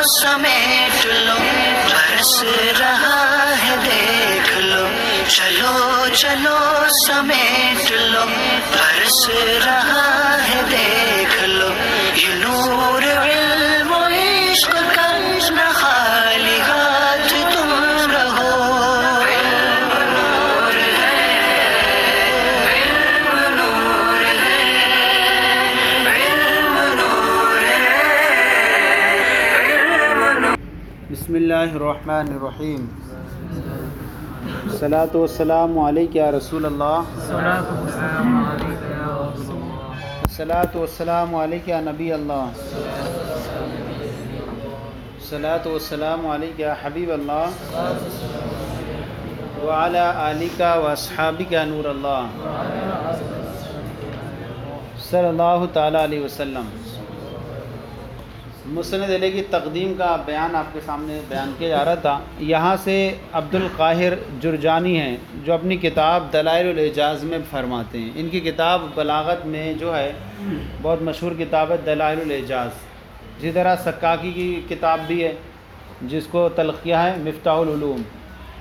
سمیٹ لو برس رہا ہے دیکھ لو، چلو چلو سمیٹ لو برس رہا ہے دیکھ لو، یہ نور علم و عشق کا نہ خالی ہاتھ تم رہو۔ علم نور ہے، علم نور ہے، علم نور ہے، علم نور۔ بسم اللہ الرحمن الرحیم۔ الصلاۃ والسلام علیک یا رسول اللہ، الصلاۃ والسلام علیک یا نبی اللہ، الصلاۃ والسلام علیک یا حبیب اللہ، وعلی آلک واصحابک یا نور اللہ، صلی اللہ تعالیٰ علیہ وسلم۔ مسند علیہ کی تقدیم کا بیان آپ کے سامنے بیان کیا جا رہا تھا۔ یہاں سے عبد القاہر جرجانی ہیں جو اپنی کتاب دلائل الاعجاز میں فرماتے ہیں۔ ان کی کتاب بلاغت میں جو ہے بہت مشہور کتاب ہے دلائل الاعجاز۔ اسی طرح سکاکی کی کتاب بھی ہے جس کو تلخیہ ہے مفتاح العلوم۔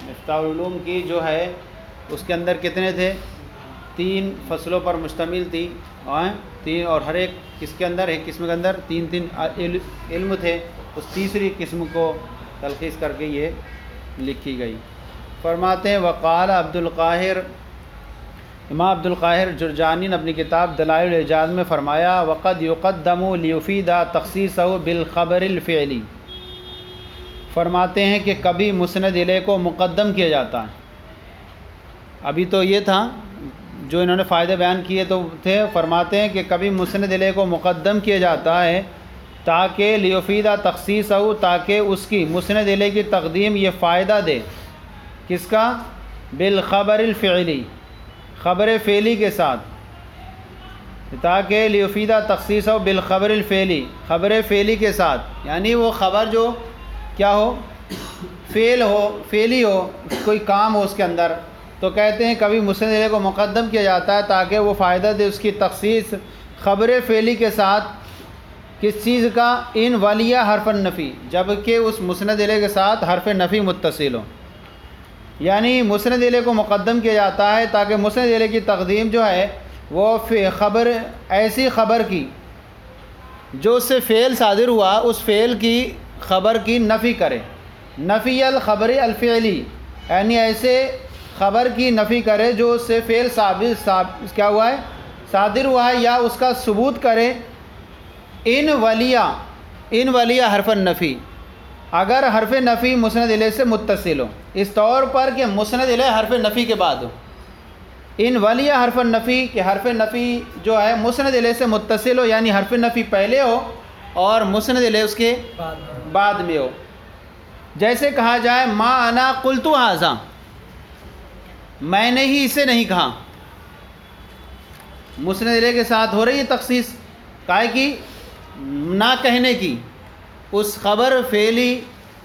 مفتاح العلوم کی جو ہے اس کے اندر کتنے تھے؟ 3 فصلوں پر مشتمل تھی، اور ہر ایک اس کے اندر ایک قسم کے اندر 3 علم تھے۔ اس تیسری قسم کو تلخیص کر کے یہ لکھی گئی۔ فرماتے ہیں وقال عبد القاہر، امام عبد القاہر جرجانی نے اپنی کتاب دلائل الاعجاز میں فرمایا وقد یقدم لیفید تخصیصہ بالخبر الفعلی۔ فرماتے ہیں کہ کبھی مسند الیہ کو مقدم کیا جاتا ہے۔ ابھی تو یہ تھا جو انہوں نے فائدے بیان کیے تو تھے، فرماتے ہیں کہ کبھی مسند الیہ کو مقدم کیا جاتا ہے تاکہ لیفیدہ تخصیصہ، تاکہ اس کی مسند الیہ کی تقدیم یہ فائدہ دے، کس کا؟ بالخبر الفعلی، خبر فعلی کے ساتھ، تاکہ لیفیدہ تخصیصہ بالخبر الفعلی، خبر فعلی کے ساتھ، یعنی وہ خبر جو کیا ہو؟ فعل ہو، فعلی ہو، کوئی کام ہو اس کے اندر۔ تو کہتے ہیں کبھی مسند الیہ کو مقدم کیا جاتا ہے تاکہ وہ فائدہ دے اس کی تخصیص خبر فعلی کے ساتھ، کس چیز کا؟ ان ولیہ حرف النفی، جبکہ اس مسند الیہ کے ساتھ حرف نفی متصل ہو۔ یعنی مسند الیہ کو مقدم کیا جاتا ہے تاکہ مسند الیہ کی تقدیم جو ہے وہ خبر، ایسی خبر کی جو اس سے فعل صادر ہوا اس فعل کی خبر کی نفی کرے، نفی الخبر الفعلی، یعنی ایسے خبر کی نفی کرے جو اس سے فعل کیا ہوا ہے؟ صادر ہوا ہے، یا اس کا ثبوت کرے۔ ان ولیہ حرف النفی، اگر حرف نفی مسند الیہ سے متصل ہو، اس طور پر کہ مسند الیہ حرف نفی کے بعد ہو۔ ان ولیہ حرف النفی، کہ حرف نفی جو ہے مسند الیہ سے متصل ہو، یعنی حرف نفی پہلے ہو اور مسند الیہ اس کے بعد میں ہو۔ جیسے کہا جائے ما انا قلت ھذا، میں نے ہی اسے نہیں کہا، مسند الیہ کے ساتھ ہو رہی ہے تخصیص کائے کی؟ نہ کہنے کی۔ اس خبر فعلی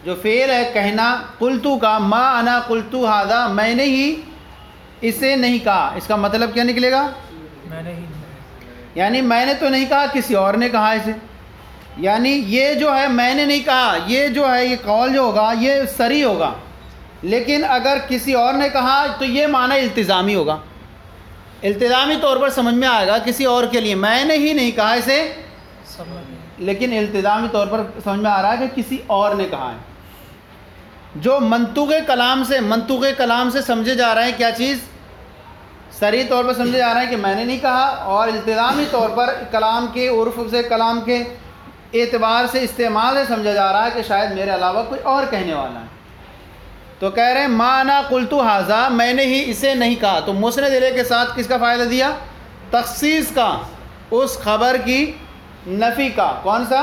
جو فعل ہے کہنا، قلتو کا، ما انا قلتو ھذا، میں نے ہی اسے نہیں کہا، اس کا مطلب کیا نکلے گا؟ میں نے ہی یعنی میں نے تو نہیں کہا، کسی اور نے کہا اسے۔ یعنی یہ جو ہے میں نے نہیں کہا، یہ جو ہے یہ قول جو ہوگا یہ صریح ہوگا، لیکن اگر کسی اور نے کہا تو یہ معنی التزامی ہوگا، التزامی طور پر سمجھ میں آئے گا کسی اور کے لیے۔ میں نے ہی نہیں کہا اسے، لیکن التزامی طور پر سمجھ میں آ رہا ہے کہ کسی اور نے کہا ہے۔ جو منطوق کلام سے سمجھے جا رہے ہیں کیا چیز؟ صریح طور پر سمجھے جا رہے ہیں کہ میں نے نہیں کہا، اور التزامی طور پر کلام کے عرف سے، کلام کے اعتبار سے، استعمال سے سمجھا جا رہا ہے کہ شاید میرے علاوہ کوئی اور کہنے والا ہے۔ تو کہہ رہے ہیں ما انا قلت ھذا، میں نے ہی اسے نہیں کہا۔ تو مسند الیہ کے ساتھ کس کا فائدہ دیا؟ تخصیص کا، اس خبر کی نفی کا۔ کون سا؟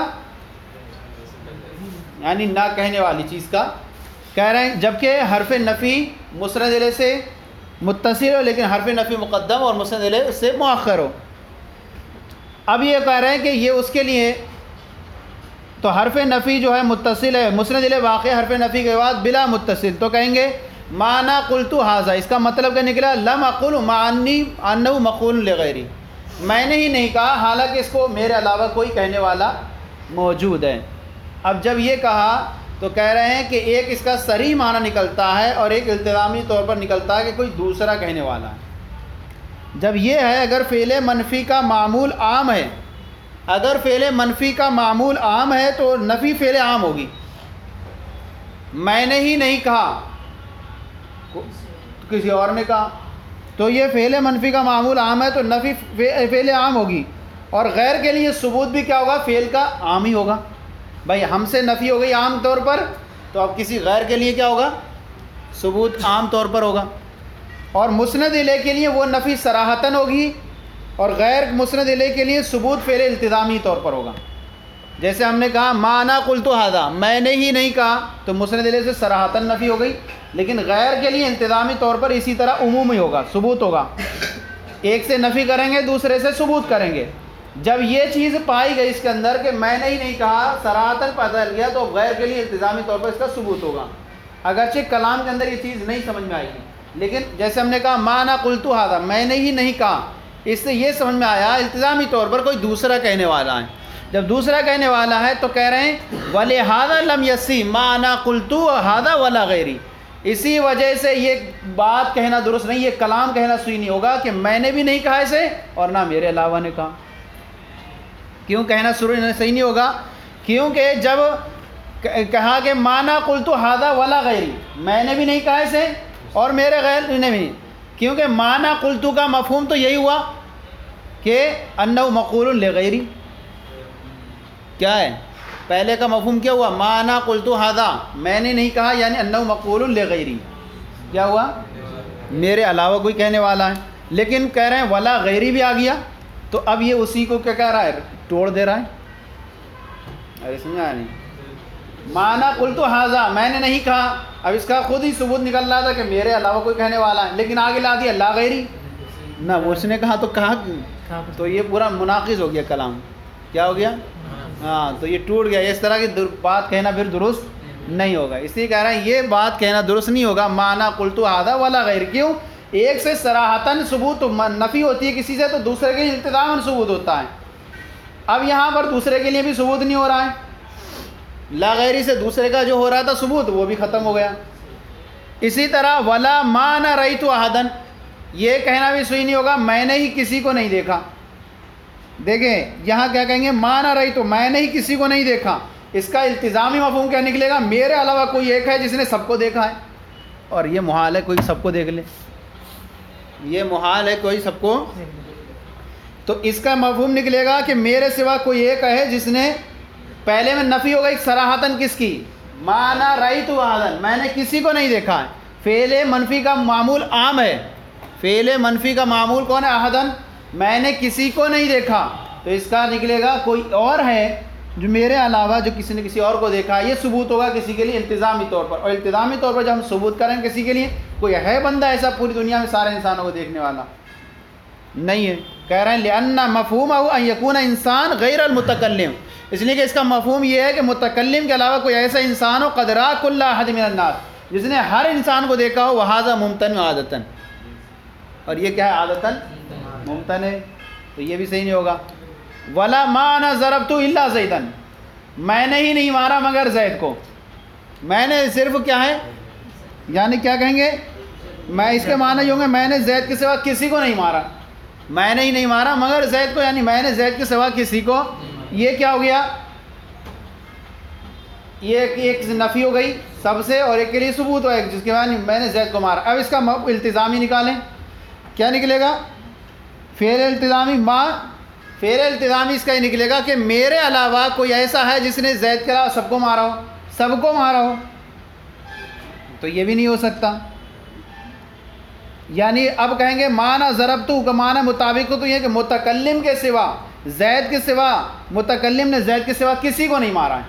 یعنی نہ کہنے والی چیز کا کہہ رہے ہیں، جبکہ حرف نفی مسند الیہ سے متصل ہو لیکن حرف نفی مقدم اور مسند الیہ اس سے مؤخر ہو۔ اب یہ کہہ رہے ہیں کہ یہ اس کے لیے تو حرف نفی جو ہے متصل ہے، مسند الیہ واقع حرف نفی کے بعد بلا متصل، تو کہیں گے معنی قلت ھذا، اس کا مطلب کیا نکلا؟ لم اقل معنی انہ مقول لغیری، میں نے ہی نہیں کہا حالانکہ اس کو میرے علاوہ کوئی کہنے والا موجود ہے۔ اب جب یہ کہا تو کہہ رہے ہیں کہ ایک اس کا صریح معنی نکلتا ہے اور ایک التزامی طور پر نکلتا ہے کہ کوئی دوسرا کہنے والا ہے۔ جب یہ ہے اگر فعل منفی کا معمول عام ہے، اگر فعل منفی کا معمول عام ہے تو نفی فعل عام ہوگی۔ میں نے ہی نہیں کہا، کسی اور نے کہا، تو یہ فعل منفی کا معمول عام ہے تو نفی فعل عام ہوگی، اور غیر کے لیے ثبوت بھی کیا ہوگا؟ فعل کا عام ہی ہوگا۔ بھائی ہم سے نفی ہو گئی عام طور پر، تو اب کسی غیر کے لیے کیا ہوگا؟ ثبوت عام طور پر ہوگا۔ اور مسند الیہ کے لیے وہ نفی صراحتاً ہوگی، اور غیر مسند الیہ کے لیے ثبوت فعل التزامی طور پر ہوگا۔ جیسے ہم نے کہا ما انا قلت ھذا، میں نے ہی نہیں کہا، تو مسند الیہ سے صراحتاً نفی ہو گئی، لیکن غیر کے لیے التزامی طور پر اسی طرح عمومی ہوگا، ثبوت ہوگا۔ ایک سے نفی کریں گے، دوسرے سے ثبوت کریں گے۔ جب یہ چیز پائی گئی اس کے اندر کہ میں نے ہی نہیں کہا، صراحتاً پتہ چل گیا، تو غیر کے لیے التزامی طور پر اس کا ثبوت ہوگا۔ اگرچہ کلام کے اندر یہ چیز نہیں سمجھ میں آئے گی، لیکن جیسے ہم نے کہا ما انا قلت ھذا، میں نے ہی نہیں کہا، اس سے یہ سمجھ میں آیا التزامی طور پر کوئی دوسرا کہنے والا ہے۔ جب دوسرا کہنے والا ہے تو کہہ رہے ہیں وَلِهَذَا لَمْ يَصِحْ مَا أَنَا قُلْتُ هَذَا وَلَا غَيْرِي، اسی وجہ سے یہ بات کہنا درست نہیں، یہ کلام کہنا صحیح نہیں ہوگا کہ میں نے بھی نہیں کہا اسے اور نہ میرے علاوہ نے کہا۔ کیوں کہنا صحیح نہیں ہوگا؟ کیونکہ جب کہا کہ مانا قلت ھذا ولا غیری، میں نے بھی نہیں کہا اسے اور میرے غیر نے بھی، کیونکہ مانا قلت کا مفہوم تو یہی ہوا کہ انہ مقول لغیری۔ کیا ہے پہلے کا مفہوم؟ کیا ہوا؟ مانا قلت ھذا، میں نے نہیں کہا، یعنی انہ مقول لغیری، کیا ہوا؟ میرے علاوہ کوئی کہنے والا ہے۔ لیکن کہہ رہے ہیں ولا غیری بھی آ گیا، تو اب یہ اسی کو کیا کہہ رہا ہے؟ توڑ دے رہا ہے۔ ارے سمجھا نہیں؟ مانا قلت ھذا، میں نے نہیں کہا، اب اس کا خود ہی ثبوت نکل رہا تھا کہ میرے علاوہ کوئی کہنے والا ہے، لیکن آگے لا دیا لا غیری، نہ وہ اس نے کہا تو کہا، تو یہ پورا مناقض ہو گیا کلام۔ کیا ہو گیا؟ ہاں، تو یہ ٹوٹ گیا۔ اس طرح کی بات کہنا پھر درست نہیں ہوگا، اس لیے کہہ رہے ہیں یہ بات کہنا درست نہیں ہوگا مانا قلت ھذا ولا غیر۔ کیوں؟ ایک سے صراحتاً ثبوت نفی ہوتی ہے کسی سے، تو دوسرے کے لیے التزاماً ثبوت ہوتا ہے۔ اب یہاں پر دوسرے کے لیے بھی ثبوت نہیں ہو رہا ہے، لا غیری سے دوسرے کا جو ہو رہا تھا ثبوت وہ بھی ختم ہو گیا۔ اسی طرح ولا ما انا رأیت احدا، یہ کہنا بھی صحیح نہیں ہوگا میں نے ہی کسی کو نہیں دیکھا۔ دیکھیں یہاں کیا کہیں گے؟ ما انا رأیت، میں نے ہی کسی کو نہیں دیکھا، اس کا التزامی مفہوم کیا نکلے گا؟ میرے علاوہ کوئی ایک ہے جس نے سب کو دیکھا ہے، اور یہ محال ہے کوئی سب کو دیکھ لے، یہ محال ہے کوئی سب کو۔ تو اس کا مفہوم نکلے گا کہ میرے سوا کوئی ایک ہے جس نے، پہلے میں نفی ہو گئی صراحتاً کس کی؟ ما انا رأیت احدا، میں نے کسی کو نہیں دیکھا ہے۔ فعل منفی کا معمول عام ہے، فعل منفی کا معمول کون ہے؟ احدا، میں نے کسی کو نہیں دیکھا، تو اس کا نکلے گا کوئی اور ہے جو میرے علاوہ جو کسی نے کسی اور کو دیکھا ہے۔ یہ ثبوت ہوگا کسی کے لیے التزامی طور پر، اور التزامی طور پر جب ہم ثبوت کریں کسی کے لیے، کوئی ہے بندہ ایسا پوری دنیا میں سارے انسانوں کو دیکھنے والا؟ نہیں ہے۔ کہہ رہے ہیں لأن مفہومہ ان یکون انسان غیر المتکلم، اس لیے کہ اس کا مفہوم یہ ہے کہ متکلم کے علاوہ کوئی ایسا انسان ہو قد رأى كل احد من الناس، جس نے ہر انسان کو دیکھا ہو، وہذا ممتنع عادتاً، اور یہ کیا ہے؟ عادتاً ممتنع ہے، تو یہ بھی صحیح نہیں ہوگا۔ ولا ما انا ضربت الا زیدا، میں نے ہی نہیں مارا مگر زید کو، میں نے صرف کیا ہے، یعنی کیا کہیں گے؟ میں اس کے معنی یہ ہوں گے میں نے زید کے سوا کسی کو نہیں مارا، میں نے ہی نہیں مارا مگر زید کو، یعنی میں نے زید کے سوا کسی کو۔ یہ کیا ہو گیا؟ یہ ایک نفی ہو گئی سب سے، اور ایک کے لیے ثبوت ہوا ایک جس کے معنی میں نے زید کو مارا۔ اب اس کا التزامی نکالیں، کیا نکلے گا؟ فعل التزامی ما، فعل التزامی اس کا یہ نکلے گا کہ میرے علاوہ کوئی ایسا ہے جس نے زید کے علاوہ سب کو مارا ہو، سب کو مارا ہو، تو یہ بھی نہیں ہو سکتا۔ یعنی اب کہیں گے مانا ضربتو کا معنی مطابق تو یہ کہ متکلم کے سوا، زید کے سوا، متکلم نے زید کے سوا کسی کو نہیں مارا ہے،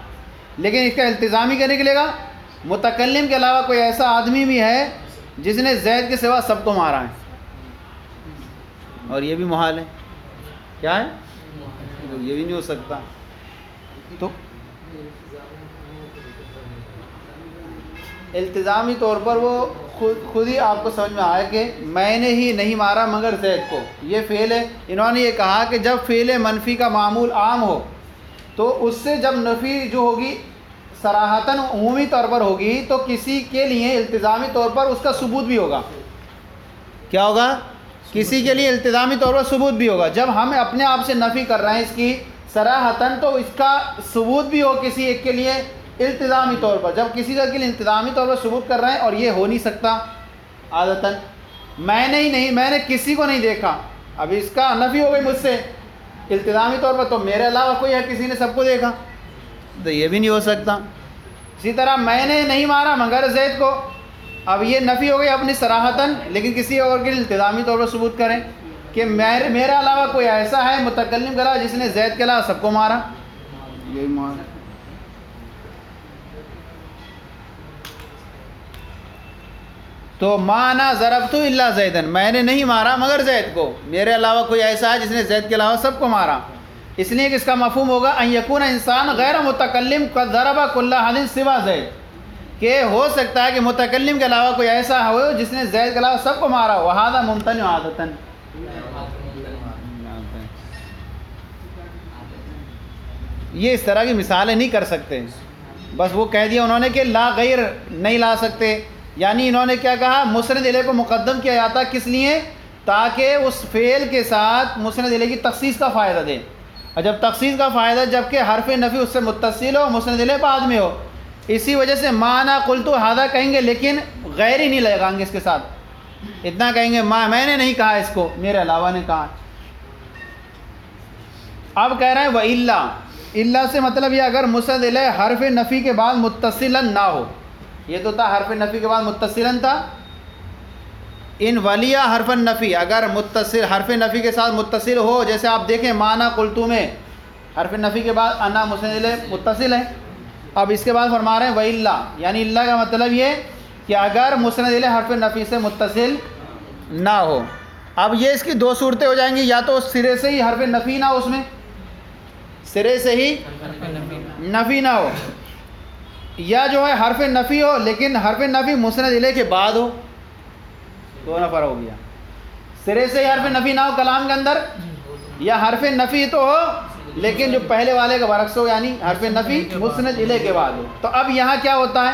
لیکن اس کا التزامی کیا نکلے گا؟ متکلم کے علاوہ کوئی ایسا آدمی بھی ہے جس نے زید کے سوا سب کو مارا ہے، اور یہ بھی محال ہے۔ کیا ہے؟ یہ بھی نہیں ہو سکتا۔ تو التزامی طور پر وہ خود ہی آپ کو سمجھ میں آئے کہ میں نے ہی نہیں مارا مگر زید کو، یہ فعل ہے۔ انہوں نے یہ کہا کہ جب فعل منفی کا معمول عام ہو تو اس سے جب نفی جو ہوگی صراحتاً عمومی طور پر ہوگی تو کسی کے لیے التزامی طور پر اس کا ثبوت بھی ہوگا. کیا ہوگا؟ کسی کے لیے التزامی طور پر ثبوت بھی ہوگا. جب ہم اپنے آپ سے نفی کر رہے ہیں اس کی صراحتاً تو اس کا ثبوت بھی ہو کسی ایک کے لیے التزامی طور پر. جب کسی کے لیے التزامی طور پر ثبوت کر رہے ہیں اور یہ ہو نہیں سکتا عادتاً، میں نے کسی کو نہیں دیکھا، اب اس کا نفی ہو گئی مجھ سے التزامی طور پر، تو میرے علاوہ کوئی ہے کسی نے سب کو دیکھا، تو یہ بھی نہیں ہو سکتا. اسی طرح میں نے نہیں مارا مگر زید کو، اب یہ نفی ہو گئی اپنی صراحتاً، لیکن کسی اور کے لیے التزامی طور پر ثبوت کریں کہ میرا علاوہ کوئی ایسا ہے متکلم کے علاوہ جس نے زید کے علاوہ سب کو مارا. یہی مارا. تو مانا ضربت الا زیدن، میں نے نہیں مارا مگر زید کو، میرے علاوہ کوئی ایسا ہے جس نے زید کے علاوہ سب کو مارا. اس لیے کہ اس کا مفہوم ہوگا ان یکون انسان غیر متکلم قد ضرب کل احد سوا زید، کہ ہو سکتا ہے کہ متکلم کے علاوہ کوئی ایسا ہو جس نے زید کے علاوہ سب کو مارا. وہذا ممتنع عادتاً، یہ اس طرح کی مثالیں نہیں کر سکتے. بس وہ کہہ دیا انہوں نے کہ لا غیر نہیں لا سکتے، یعنی انہوں نے کیا کہا، مسند الیہ کو مقدم کیا جاتا کس لیے؟ تاکہ اس فعل کے ساتھ مسند الیہ کی تخصیص کا فائدہ دے. اور جب تخصیص کا فائدہ جبکہ حرف نفی اس سے متصل ہو، مسند الیہ بعد میں ہو، اسی وجہ سے مانا قلت ھذا کہیں گے لیکن غیر ہی نہیں لگائیں گے اس کے ساتھ. اتنا کہیں گے میں نے نہیں کہا اس کو، میرے علاوہ نے کہا. اب کہہ رہے ہیں وَإِلَّا، الا سے مطلب یہ اگر مسند الیہ حرف نفی کے بعد متصلا نہ ہو، یہ تو تھا حرف نفی کے بعد متصلا تھا. ان ولیہ حرف نفی، اگر متصل حرف نفی کے ساتھ متصل ہو، جیسے آپ دیکھیں مانا قلتو میں حرف نفی کے بعد انا مسند الیہ متصل ہے. اب اس کے بعد فرما رہے ہیں وَإِلَّا، یعنی اللہ کا مطلب یہ کہ اگر مسند الیہ حرف نفی سے متصل نہ ہو. اب یہ اس کی دو صورتیں ہو جائیں گی، یا تو سرے سے ہی حرف نفی نہ ہو، اس میں سرے سے ہی نفی نہ ہو، یا جو ہے حرف نفی ہو لیکن حرف نفی مسند الیہ کے بعد ہو. دو نفر ہو گیا، سرے سے ہی حرف نفی نہ ہو کلام کے اندر، یا حرف نفی تو ہو لیکن جو پہلے والے کا برعکس ہو، یعنی حرف نفی مسند الیہ کے بعد ہو. تو اب یہاں کیا ہوتا ہے،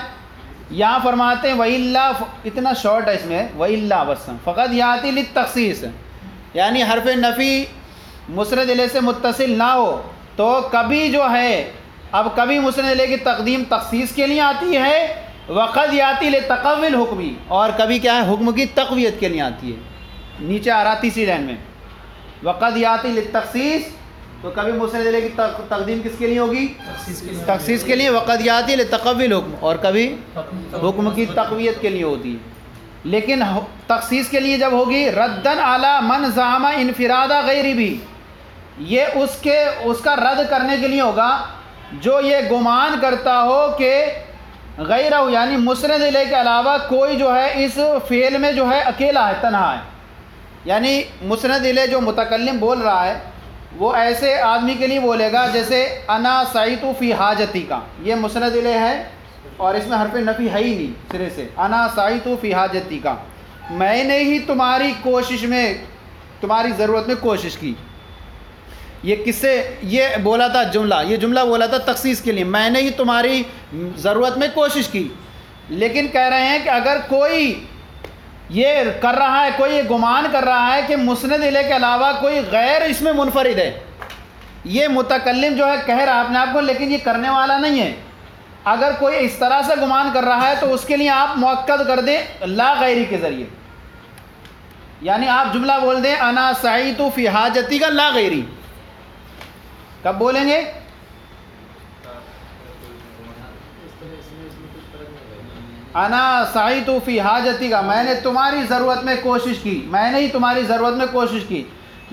یہاں فرماتے ہیں وَإِلَّا، اتنا شارٹ ہے اس میں، وَإِلَّا بس فقط یاتی للتخصیص، یعنی حرف نفی مسند الیہ سے متصل نہ ہو تو کبھی جو ہے، اب کبھی مسند الیہ کی تقدیم تخصیص کے لیے آتی ہے، وقد یاتی لتقوی الحکمی، اور کبھی کیا ہے حکم کی تقویت کے لیے آتی ہے. نیچے آ رہا تیسری لائن میں وقد یاتی للتخصیص، تو کبھی مسند الیہ کی تقدیم کس کے لیے ہوگی؟ تخصیص کے لیے. وقد یاتی لتقوی الحکم، اور کبھی حکم کی تقویت کے لیے ہوتی ہے. لیکن تخصیص کے لیے جب ہوگی ردن علی من زعم انفراد غیر بھی، یہ اس کا رد کرنے کے لیے ہوگا جو یہ گمان کرتا ہو کہ غیرہ، یعنی مسند الیہ کے علاوہ کوئی جو ہے اس فعل میں جو ہے اکیلا ہے، تنہا ہے. یعنی مسند الیہ جو متکلم بول رہا ہے وہ ایسے آدمی کے لیے بولے گا جیسے انا سعیت فی حاجتی کا، یہ مسند الیہ ہے اور اس میں حرف نفی ہے ہی نہیں سرے سے. انا سعیت فی حاجتی کا، میں نے ہی تمہاری کوشش میں، تمہاری ضرورت میں کوشش کی. یہ کس سے یہ بولا تھا جملہ، یہ جملہ بولا تھا تخصیص کے لیے، میں نے ہی تمہاری ضرورت میں کوشش کی. لیکن کہہ رہے ہیں کہ اگر کوئی یہ کر رہا ہے، کوئی یہ گمان کر رہا ہے کہ مسند الیہ کے علاوہ کوئی غیر اس میں منفرد ہے، یہ متکلم جو ہے کہہ رہا ہے اپنے آپ کو لیکن یہ کرنے والا نہیں ہے، اگر کوئی اس طرح سے گمان کر رہا ہے تو اس کے لیے آپ مؤکد کر دیں لا غیری کے ذریعے. یعنی آپ جملہ بول دیں انا سعیت فی حاجتی کا لا غیری. کب بولیں گے؟ انا سعیت فی حاجتی کا، میں نے تمہاری ضرورت میں کوشش کی، میں نے ہی تمہاری ضرورت میں کوشش کی.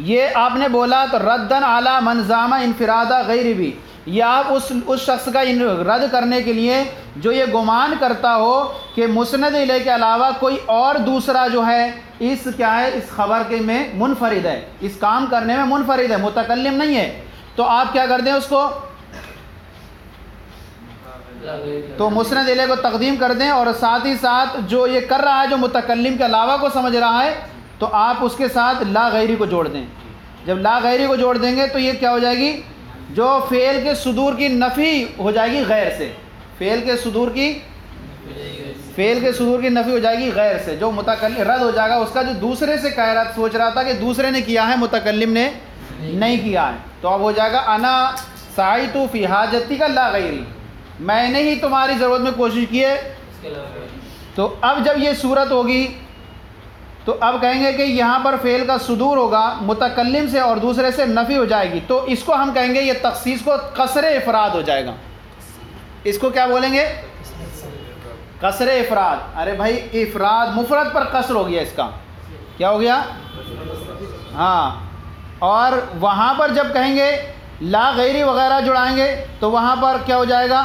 یہ آپ نے بولا تو ردن علی من زعم انفراد غیر بھی، یہ آپ اس شخص کا رد کرنے کے لیے جو یہ گمان کرتا ہو کہ مسند الیہ کے علاوہ کوئی اور دوسرا جو ہے اس کیا ہے، اس خبر کے میں منفرد ہے، اس کام کرنے میں منفرد ہے، متکلم نہیں ہے. تو آپ کیا کر دیں اس کو، تو مسند الیہ کو تقدیم کر دیں، اور ساتھ ہی ساتھ جو یہ کر رہا ہے جو متکلم کے علاوہ کو سمجھ رہا ہے تو آپ اس کے ساتھ لا غیری کو جوڑ دیں. جب لا غیری کو جوڑ دیں گے تو یہ کیا ہو جائے گی، جو فعل کے صدور کی نفی ہو جائے گی غیر سے، فعل کے صدور کی نفی ہو جائے گی غیر سے، جو متکلم رد ہو جائے گا اس کا جو دوسرے سے کہہ رہا سوچ رہا تھا کہ دوسرے نے کیا ہے متکلم نے نہیں کیا ہے، تو اب ہو جائے گا انا سعیت فی حاجتی کا لا غیری، میں نے ہی تمہاری ضرورت میں کوشش کی ہے۔ تو اب جب یہ صورت ہوگی تو اب کہیں گے کہ یہاں پر فعل کا صدور ہوگا متکلم سے اور دوسرے سے نفی ہو جائے گی، تو اس کو ہم کہیں گے یہ تخصیص کو قصر افراد ہو جائے گا۔ اس کو کیا بولیں گے؟ قصر افراد۔ ارے بھائی افراد مفرد پر قصر ہو گیا، اس کا کیا ہو گیا؟ ہاں، اور وہاں پر جب کہیں گے لا غیری وغیرہ جڑائیں گے تو وہاں پر کیا ہو جائے گا؟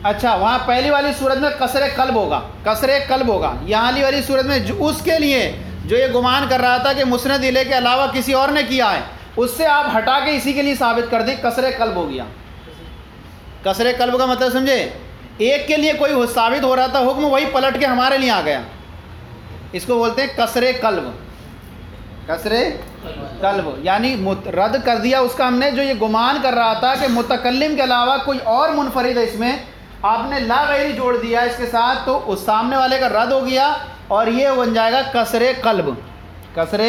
اچھا، وہاں پہلی والی صورت میں قصر قلب ہوگا، قصر قلب ہوگا۔ یہاں والی صورت میں اس کے لیے جو یہ گمان کر رہا تھا کہ مسند الیہ کے علاوہ کسی اور نے کیا ہے، اس سے آپ ہٹا کے اسی کے لیے ثابت کر دیں، قصر قلب ہو گیا۔ قصر قلب کا مطلب سمجھے؟ ایک کے لیے کوئی ثابت ہو رہا تھا حکم، وہی پلٹ کے ہمارے لیے آ گیا، اس کو بولتے ہیں قصر قلب۔ قصر قلب یعنی رد کر دیا اس کا ہم نے، جو یہ گمان کر رہا تھا کہ متکلم کے علاوہ کوئی اور منفرد ہے، اس میں آپ نے لا غیری جوڑ دیا اس کے ساتھ، تو اس سامنے والے کا رد ہو گیا اور یہ بن جائے گا قصر قلب، قصر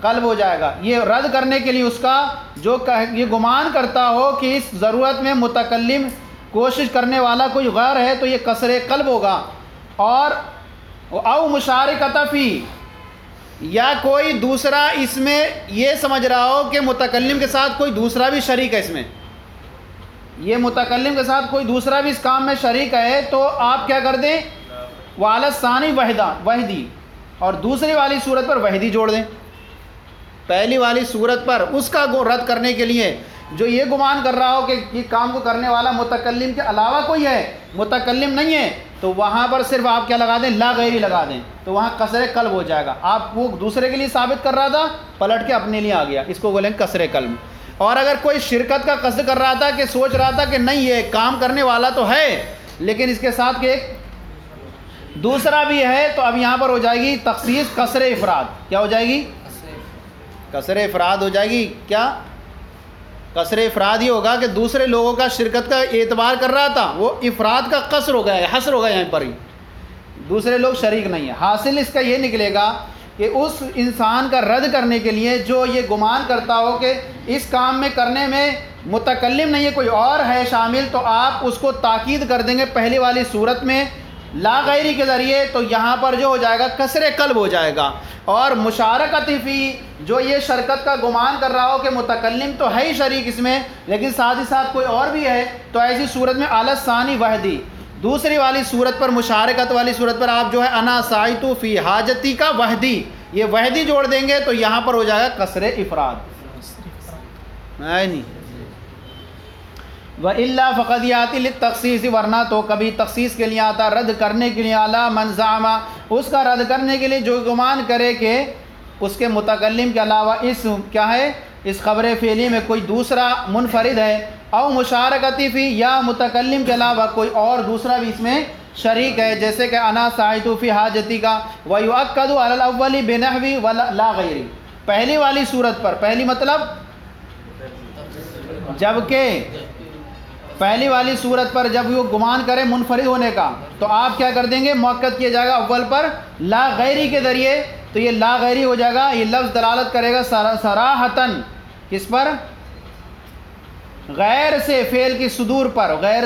قلب ہو جائے گا۔ یہ رد کرنے کے لیے اس کا جو یہ گمان کرتا ہو کہ اس ضرورت میں متکلم کوشش کرنے والا کوئی غیر ہے تو یہ قصر قلب ہوگا۔ اور او مشارکۃ فی، یا کوئی دوسرا اس میں یہ سمجھ رہا ہو کہ متکلم کے ساتھ کوئی دوسرا بھی شریک ہے، اس میں یہ متکلم کے ساتھ کوئی دوسرا بھی اس کام میں شریک ہے، تو آپ کیا کر دیں؟ وعلی الثانی وحدی، اور دوسری والی صورت پر وحدی جوڑ دیں۔ پہلی والی صورت پر اس کا رد کرنے کے لیے جو یہ گمان کر رہا ہو کہ یہ کام کو کرنے والا متکلم کے علاوہ کوئی ہے، متکلم نہیں ہے، تو وہاں پر صرف آپ کیا لگا دیں؟ لا غیری لگا دیں، تو وہاں قصر قلب ہو جائے گا۔ آپ وہ دوسرے کے لیے ثابت کر رہا تھا، پلٹ کے اپنے لیے آ گیا، اس کو بولیں قصر قلب۔ اور اگر کوئی شرکت کا قصد کر رہا تھا کہ سوچ رہا تھا کہ نہیں یہ کام کرنے والا تو ہے لیکن اس کے ساتھ کہ ایک دوسرا بھی ہے، تو اب یہاں پر ہو جائے گی تخصیص قصر افراد۔ کیا ہو جائے گی؟ قصر افراد ہو جائے گی۔ کیا قصر افراد ہی ہوگا کہ دوسرے لوگوں کا شرکت کا اعتبار کر رہا تھا، وہ افراد کا قصر ہو گیا، حصر ہو گیا، یہاں پر ہی دوسرے لوگ شریک نہیں ہیں۔ حاصل اس کا یہ نکلے گا کہ اس انسان کا رد کرنے کے لیے جو یہ گمان کرتا ہو کہ اس کام میں کرنے میں متکلم نہیں ہے، کوئی اور ہے شامل، تو آپ اس کو تاکید کر دیں گے پہلی والی صورت میں لا غیری کے ذریعے، تو یہاں پر جو ہو جائے گا قصر قلب ہو جائے گا۔ اور مشارکت فی، جو یہ شرکت کا گمان کر رہا ہو کہ متکلم تو ہے ہی شریک اس میں لیکن ساتھ ہی ساتھ کوئی اور بھی ہے، تو ایسی صورت میں اعلی ثانی وحدی، دوسری والی صورت پر مشارکت والی صورت پر آپ جو ہے انا سعیت فی حاجتی کا وحدی، یہ وحدی جوڑ دیں گے تو یہاں پر ہو جائے گا قصر افراد۔ نہیں وَإِلَّا فَقَدْ يَأْتِي لِلتَّخْصِيصِ، ورنہ تو کبھی تخصیص کے لیے آتا، رد کرنے کے لیے، اعلیٰ من زعم، اس کا رد کرنے کے لیے جو گمان کرے کہ اس کے متکلم کے علاوہ اس کیا ہے، اس خبر فعلی میں کوئی دوسرا منفرد ہے، او مشارکتی فی، یا متکلم کے علاوہ کوئی اور دوسرا بھی اس میں شریک ہے، جیسے کہ انا سعیت فی حاجتی کا، وَيُؤَكَّدُ عَلَى الْأَوَّلِ بِنَحْوِ لَا غَيْرِ، پہلی والی صورت پر، پہلی مطلب جبکہ پہلی والی صورت پر جب وہ گمان کرے منفرد ہونے کا تو آپ کیا کر دیں گے؟ مؤکد کیا جائے گا اول پر لا غیری کے ذریعے، تو یہ لا غیری ہو جائے گا، یہ لفظ دلالت کرے گا صراحتاً کس پر؟ غیر سے فعل کی صدور پر، غیر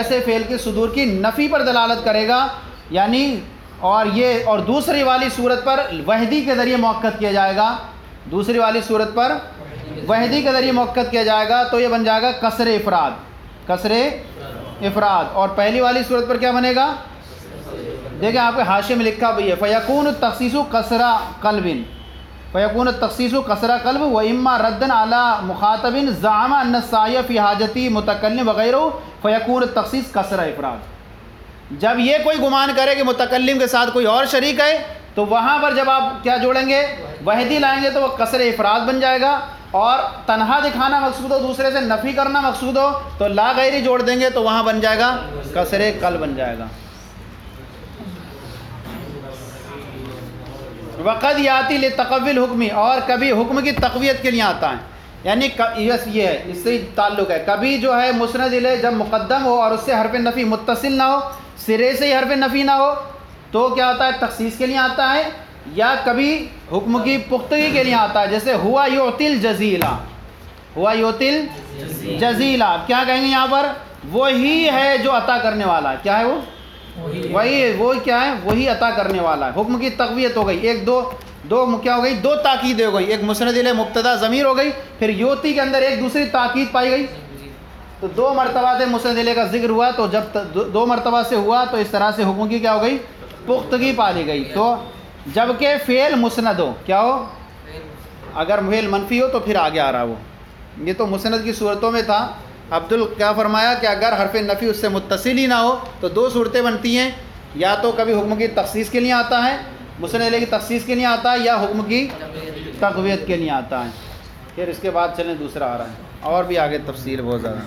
سے فعل کی صدور کی نفی پر دلالت کرے گا، یعنی اور دوسری والی صورت پر وحدی کے ذریعے مؤکد کیا جائے گا، دوسری والی صورت پر وحدی کے ذریعے مؤکد کیا جائے گا، تو یہ بن جائے گا قصر افراد، قصر افراد۔ اور پہلی والی صورت پر کیا بنے گا؟ دیکھیں آپ کے حاشیے میں لکھا بھی ہے، فَيَكُونُ التَّخْصِيصُ قَصْرَ قَلْبٍ، فَيَكُونُ التَّخْصِيصُ قَصْرَ قَلْبٍ وَإِمَّا رَدًّا عَلَى مُخَاطَبٍ زَعَمَ أَنَّ السَّعْيَ فِي حَاجَتِ مُتَكَلِّمٍ وَغَيْرُهُ فَيَكُونُ التَّخْصِيصُ قَصْرَ افراد۔ جب یہ کوئی گمان کرے کہ متکلم کے ساتھ کوئی اور شریک ہے تو وہاں پر جب آپ کیا جوڑیں گے؟ وحدی لائیں گے تو وہ قصر افراد بن جائے گا، اور تنہا دکھانا مقصود ہو، دوسرے سے نفی کرنا مقصود ہو تو لا غیری جوڑ دیں گے تو وہاں بن جائے گا قصر قلب بن جائے گا۔ وقد یاتی لتقوی الحکم، اور کبھی حکم کی تقویت کے لیے آتا ہے، یعنی بس یہ ہے، اس سے تعلق ہے، کبھی جو ہے مسند الیہ جب مقدم ہو اور اس سے حرف نفی متصل نہ ہو، سرے سے ہی حرف نفی نہ ہو، تو کیا آتا ہے؟ تخصیص کے لیے آتا ہے، یا کبھی حکم کی پختگی کے لیے آتا ہے، جیسے ہوا یعطی الجزیلہ، ہوا یعطی الجزیلہ، کیا کہیں گے یہاں پر؟ وہی ہے جو عطا کرنے والا ہے، کیا ہے وہ؟ وہ کیا ہے؟ وہی عطا کرنے والا ہے۔ حکم کی تقویت ہو گئی، ایک دو کیا ہو گئی؟ دو تاکید ہو گئی، ایک مسند الیہ مبتدا ضمیر ہو گئی، پھر یوتی کے اندر ایک دوسری تاکید پائی گئی، تو دو مرتبہ سے مسند الیہ کا ذکر ہوا، تو جب دو مرتبہ سے ہوا تو اس طرح سے حکم کی کیا ہو گئی؟ پختگی پالی گئی۔ تو جبکہ فعل مسند ہو، کیا ہو؟ اگر فعل منفی ہو تو پھر آگے آ رہا وہ، یہ تو مسند کی صورتوں میں تھا۔ کیا فرمایا کہ اگر حرف نفی اس سے متصل ہی نہ ہو تو دو صورتیں بنتی ہیں، یا تو کبھی حکم کی تخصیص کے لیے آتا ہے، مسند الیہ کی تخصیص کے لیے آتا ہے، یا حکم کی تقویت کے لیے آتا ہے۔ پھر اس کے بعد چلیں دوسرا آ رہا ہے، اور بھی آگے تفصیل بہت زیادہ۔